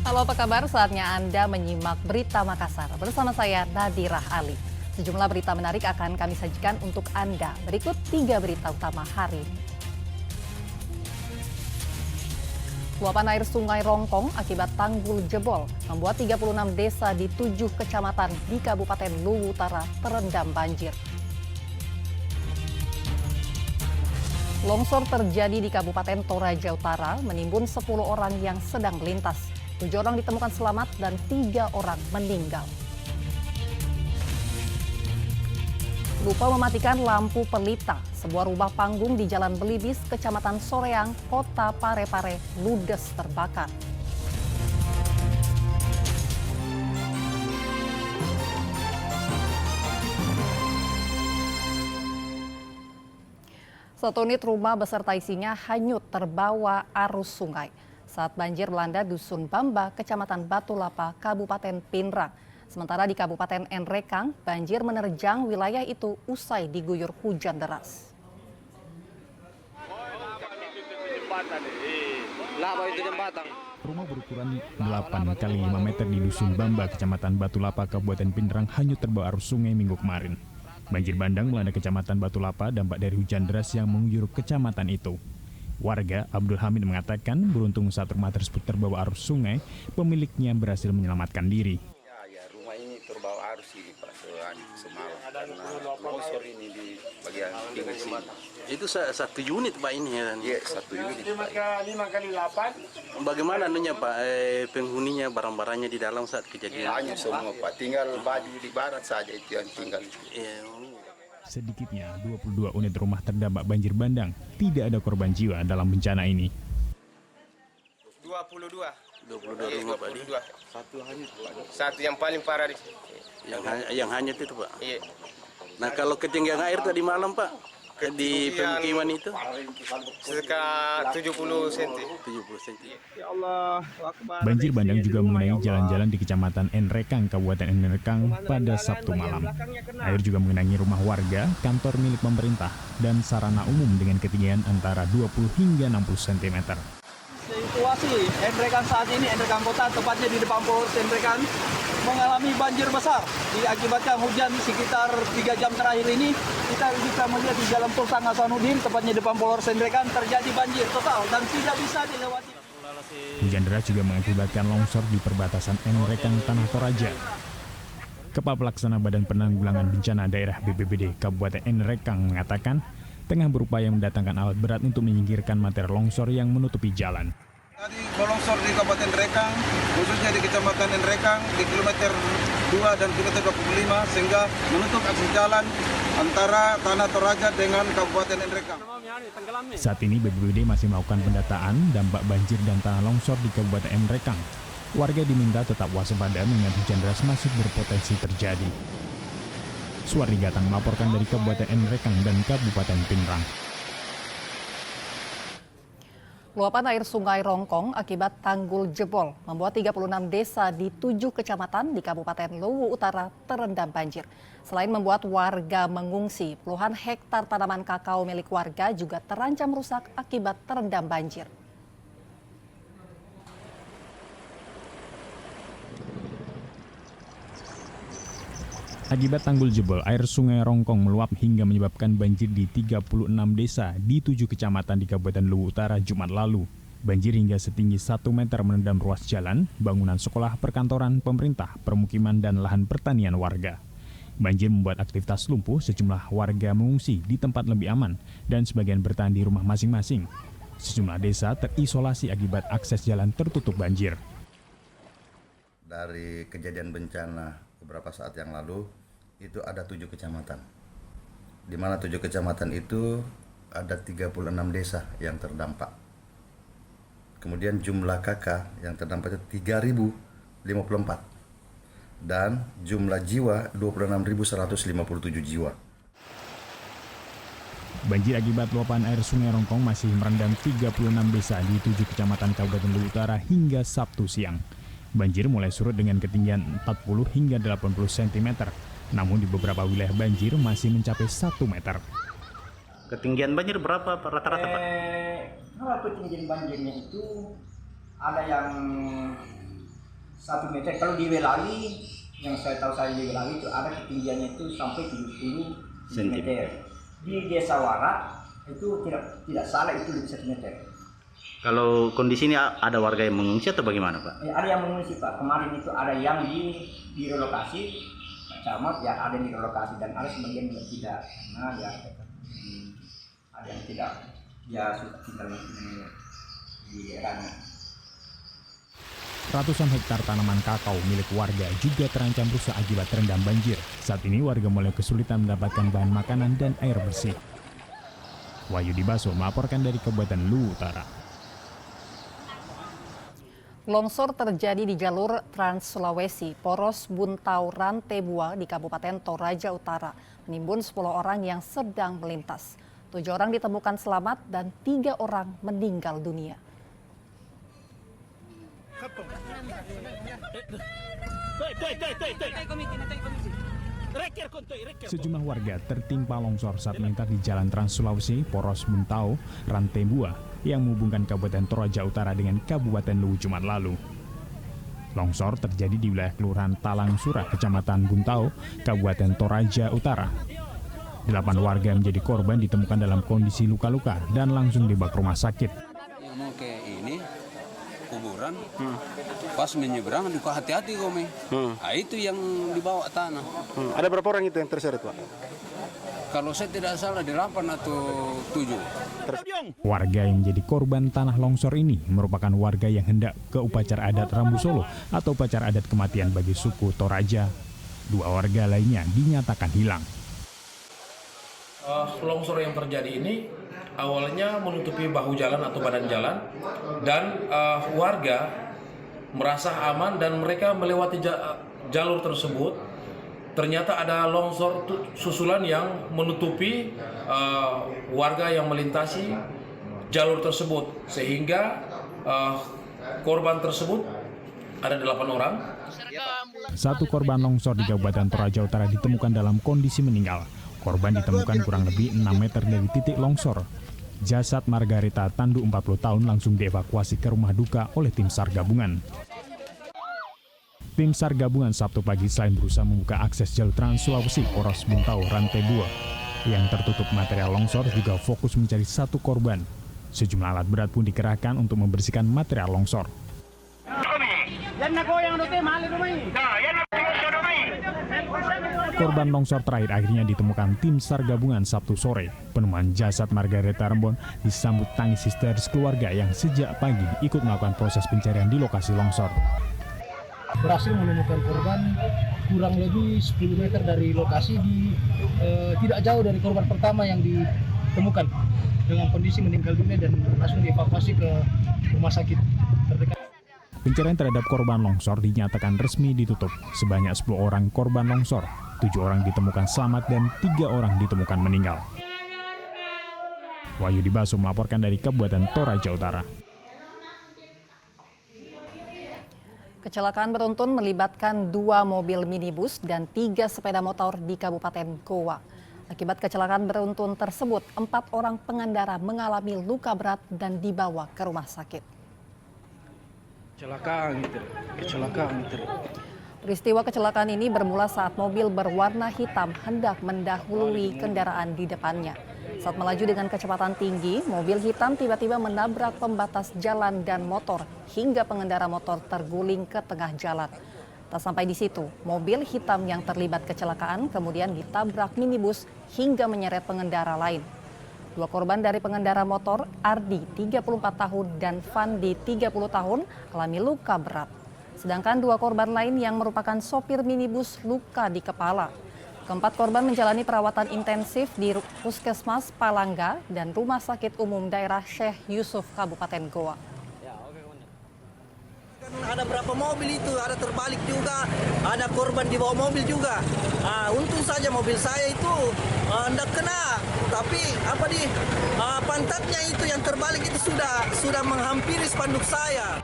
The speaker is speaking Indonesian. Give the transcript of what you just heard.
Halo, apa kabar? Saatnya Anda menyimak Berita Makassar. Bersama saya, Nadirah Ali. Sejumlah berita menarik akan kami sajikan untuk Anda. Berikut 3 berita utama hari ini. Luapan air Sungai Rongkong akibat tanggul jebol membuat 36 desa di 7 kecamatan di Kabupaten Luwu Utara terendam banjir. Longsor terjadi di Kabupaten Toraja Utara, menimbun 10 orang yang sedang melintas. 7 orang ditemukan selamat dan 3 orang meninggal. Lupa mematikan lampu pelita, sebuah rumah panggung di Jalan Belibis, Kecamatan Soreang, Kota Parepare, ludes terbakar. Satu unit rumah beserta isinya hanyut terbawa arus sungai saat banjir melanda Dusun Bamba, Kecamatan Batu Lapa, Kabupaten Pinrang. Sementara di Kabupaten Enrekang, banjir menerjang wilayah itu usai diguyur hujan deras. Rumah berukuran 8 kali 5 meter di Dusun Bamba, Kecamatan Batu Lapa, Kabupaten Pinrang hanyut terbawa arus sungai Minggu kemarin. Banjir bandang melanda Kecamatan Batu Lapa dampak dari hujan deras yang mengguyur kecamatan itu. Warga Abdul Hamid mengatakan beruntung saat rumah tersebut terbawa arus sungai, pemiliknya berhasil menyelamatkan diri. Ya, rumah ini terbawa arus ini Pak semalam karena longsor ini di bagian pinggir sini. Itu satu unit Pak ini ya? Iya, satu unit. 5 kali 8. Bagaimana anunya Pak, penghuninya barang-barangnya di dalam saat kejadian? Hanyut semua Pak, tinggal baju di barat saja itu yang tinggal. Sedikitnya 22 unit rumah terdampak banjir bandang. Tidak ada korban jiwa dalam bencana ini. 22 rumah Pak. Satu hanyut. Satu yang paling parah di Yang hanyut itu Pak? Iya. Nah kalau ketinggian air tadi malam Pak, di pemukiman itu? Sekitar 70 cm. 70 cm. Ya Allah, Banjir bandang juga mengenai jalan-jalan di Kecamatan Enrekang, Kabupaten Enrekang pada Sabtu malam. Air juga mengenangi rumah warga, kantor milik pemerintah, dan sarana umum dengan ketinggian antara 20 hingga 60 cm. Situasi Enrekang saat ini, Enrekang Kota, tepatnya di depan Polres Enrekang, mengalami banjir besar. Diakibatkan hujan sekitar 3 jam terakhir ini, kita bisa melihat di Jalan Sultan Hasanuddin, tepatnya di depan Polres Enrekang, terjadi banjir total dan tidak bisa dilewati. Hujan deras juga mengakibatkan longsor di perbatasan Enrekang Tanah Toraja. Kepala Pelaksana Badan Penanggulangan Bencana Daerah BPBD Kabupaten Enrekang mengatakan, tengah berupaya mendatangkan alat berat untuk menyingkirkan material longsor yang menutupi jalan. Tadi longsor di Kabupaten Enrekang, khususnya di Kecamatan Enrekang, di kilometer 2 dan kilometer 25, sehingga menutup akses jalan antara Tanah Toraja dengan Kabupaten Enrekang. Saat ini BPBD masih melakukan pendataan dampak banjir dan tanah longsor di Kabupaten Enrekang. Warga diminta tetap waspada mengingat hujan deras masih berpotensi terjadi. Suwardi Gatang melaporkan dari Kabupaten Enrekang dan Kabupaten Pinrang. Luapan air Sungai Rongkong akibat tanggul jebol membuat 36 desa di 7 kecamatan di Kabupaten Luwu Utara terendam banjir. Selain membuat warga mengungsi, puluhan hektar tanaman kakao milik warga juga terancam rusak akibat terendam banjir. Akibat tanggul jebol, air Sungai Rongkong meluap hingga menyebabkan banjir di 36 desa di 7 kecamatan di Kabupaten Luwu Utara Jumat lalu. Banjir hingga setinggi 1 meter merendam ruas jalan, bangunan sekolah, perkantoran, pemerintah, permukiman, dan lahan pertanian warga. Banjir membuat aktivitas lumpuh, sejumlah warga mengungsi di tempat lebih aman dan sebagian bertahan di rumah masing-masing. Sejumlah desa terisolasi akibat akses jalan tertutup banjir. Dari kejadian bencana beberapa saat yang lalu, itu ada 7 kecamatan. Di mana 7 kecamatan itu ada 36 desa yang terdampak. Kemudian jumlah KK yang terdampak itu 3.054. Dan jumlah jiwa 26.157 jiwa. Banjir akibat luapan air Sungai Rongkong masih merendam 36 desa di 7 kecamatan Kabupaten Luwu Utara hingga Sabtu siang. Banjir mulai surut dengan ketinggian 40 hingga 80 cm, namun di beberapa wilayah banjir masih mencapai 1 meter. Ketinggian banjir berapa rata-rata Pak? Kalau ketinggian banjirnya itu ada yang 1 meter. Kalau di Welawi, yang saya tahu saya di Welawi itu ada ketinggiannya itu sampai 70 cm. Di Desa Warak itu tidak salah, itu lebih 1 meter. Kalau kondisi ini ada warga yang mengungsi atau bagaimana, Pak? Ada yang mengungsi, Pak. Kemarin itu ada yang direlokasi, camat ya, ada yang direlokasi dan ada sebagian yang tidak, karena ya ada yang tidak, ya sudah tinggal di ranah. Ratusan hektar tanaman kakao milik warga juga terancam rusak akibat terendam banjir. Saat ini warga mulai kesulitan mendapatkan bahan makanan dan air bersih. Wahyu Dibaso melaporkan dari Kabupaten Luwu Utara. Longsor terjadi di jalur Trans Sulawesi, Poros Buntau Rantebua di Kabupaten Toraja Utara, menimbun 10 orang yang sedang melintas. 7 orang ditemukan selamat dan 3 orang meninggal dunia. Sejumlah warga tertimpa longsor saat melintas di Jalan Trans Sulawesi, Poros Buntau Rantebua yang menghubungkan Kabupaten Toraja Utara dengan Kabupaten Luwu Jumat lalu. Longsor terjadi di wilayah Kelurahan Talang Surah, Kecamatan Buntau, Kabupaten Toraja Utara. 8 warga yang menjadi korban ditemukan dalam kondisi luka-luka dan langsung dibawa ke rumah sakit. Mau ke ini kuburan, pas menyeberang juga hati-hati kome. Nah, itu yang dibawa tanah. Ada berapa orang itu yang terseret, Pak? Kalau saya tidak salah 8 atau 7. Warga yang menjadi korban tanah longsor ini merupakan warga yang hendak ke upacara adat Rambu Solo atau upacara adat kematian bagi suku Toraja. 2 warga lainnya dinyatakan hilang. Longsor yang terjadi ini awalnya menutupi bahu jalan atau badan jalan dan warga merasa aman dan mereka melewati jalur tersebut. Ternyata ada longsor susulan yang menutupi warga yang melintasi jalur tersebut sehingga korban tersebut ada 8 orang. 1 korban longsor di Kabupaten Toraja Utara ditemukan dalam kondisi meninggal. Korban ditemukan kurang lebih 6 meter dari titik longsor. Jasad Margarita Tandu 40 tahun langsung dievakuasi ke rumah duka oleh tim SAR gabungan. Tim SAR gabungan Sabtu pagi selain berusaha membuka akses jalur Trans Sulawesi Poros Buntau Rantebua yang tertutup material longsor, juga fokus mencari 1 korban. Sejumlah alat berat pun dikerahkan untuk membersihkan material longsor. Korban longsor terakhir akhirnya ditemukan tim SAR gabungan Sabtu sore. Penemuan jasad Margareta Rembon disambut tangis histeris keluarga yang sejak pagi ikut melakukan proses pencarian di lokasi longsor. Berhasil menemukan korban kurang lebih 10 meter dari lokasi, tidak jauh dari korban pertama yang ditemukan dengan kondisi meninggal dunia dan langsung dievakuasi ke rumah sakit terdekat. Pencarian terhadap korban longsor dinyatakan resmi ditutup. Sebanyak 10 orang korban longsor, 7 orang ditemukan selamat dan 3 orang ditemukan meninggal. Wahyu Dibaso melaporkan dari Kabupaten Toraja Utara. Kecelakaan beruntun melibatkan 2 mobil minibus dan 3 sepeda motor di Kabupaten Goa. Akibat kecelakaan beruntun tersebut, 4 orang pengendara mengalami luka berat dan dibawa ke rumah sakit. Kecelakaan. Peristiwa kecelakaan ini bermula saat mobil berwarna hitam hendak mendahului kendaraan di depannya. Saat melaju dengan kecepatan tinggi, mobil hitam tiba-tiba menabrak pembatas jalan dan motor hingga pengendara motor terguling ke tengah jalan. Tak sampai di situ, mobil hitam yang terlibat kecelakaan kemudian ditabrak minibus hingga menyeret pengendara lain. 2 korban dari pengendara motor, Ardi 34 tahun dan Fandi 30 tahun alami luka berat. Sedangkan 2 korban lain yang merupakan sopir minibus luka di kepala. Keempat korban menjalani perawatan intensif di Puskesmas Palangga dan Rumah Sakit Umum Daerah Syekh Yusuf Kabupaten Goa. Ada berapa mobil itu, ada terbalik juga, ada korban di bawah mobil juga. Untung saja mobil saya itu tidak kena, tapi pantatnya itu yang terbalik itu sudah menghampiri spanduk saya.